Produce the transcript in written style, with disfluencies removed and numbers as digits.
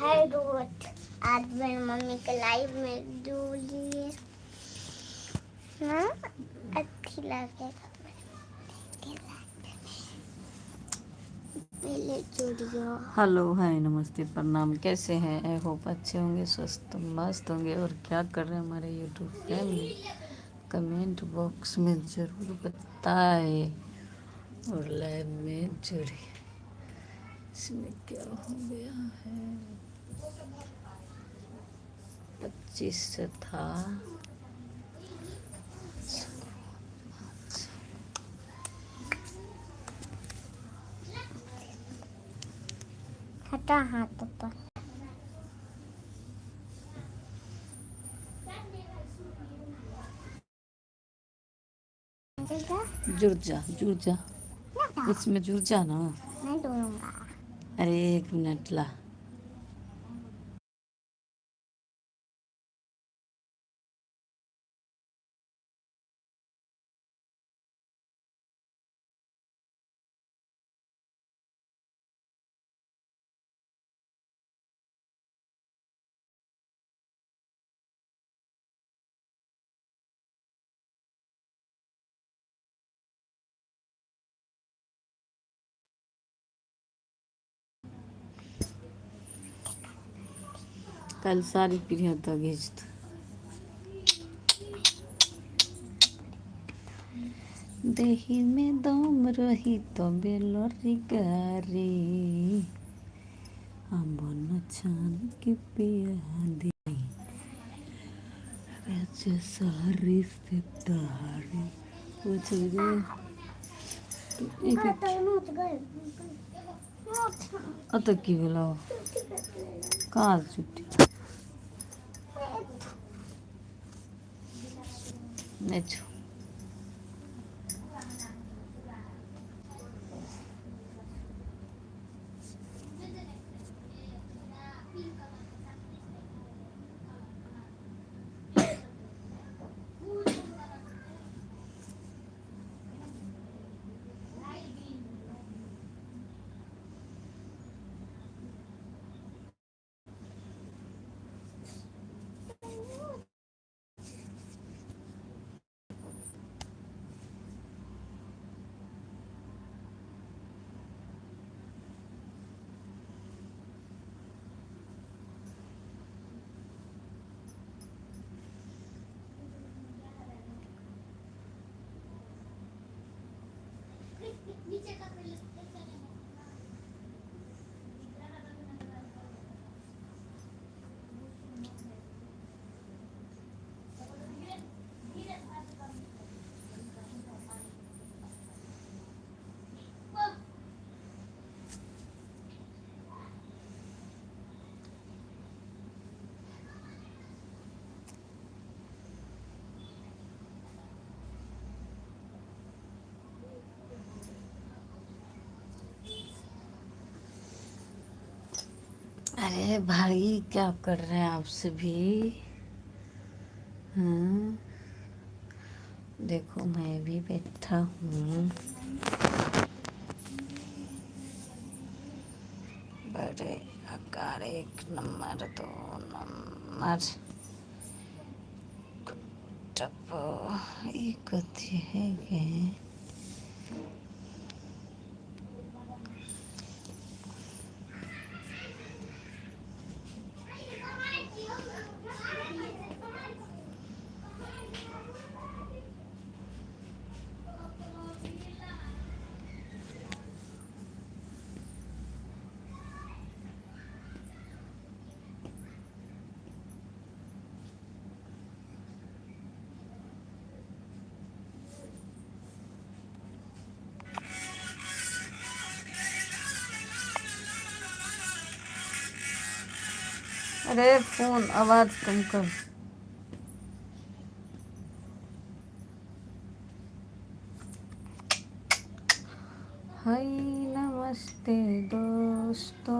है रोज। आज मेरी मम्मी के लाइव में जो लिए ना अच्छी लगेगा पहले चूड़ियों। हेलो, हाय, नमस्ते, प्रणाम। कैसे हैं? आई होप अच्छे होंगे, स्वस्थ मस्त होंगे। और क्या कर रहे हैं हमारे यूट्यूब फैमिली? कमेंट बॉक्स में ज़रूर बताए। और लाइव में जुड़े। इसमें क्या हो गया है? 25 से था। हटा हाथ पर। जुड़ जा इसमें जुड़ जा ना। मैं दूंगा। अरे 1 मिनट ला। कल सारी प्रियता घिंच देही में दम रही तो बेलोरी गारी अमन छान के पिया दी सारी से तारी पूछ गए अत की बोला कहाँ छुट्टी नहीं छो। अरे भाई क्या कर रहे हैं आप सभी? हाँ, देखो मैं भी बैठा हूँ। बड़े आकार 1 नंबर 2 नंबर टप्पो एक कथी है गे? अरे फोन आवाज कम कर। हाय नमस्ते दोस्तों,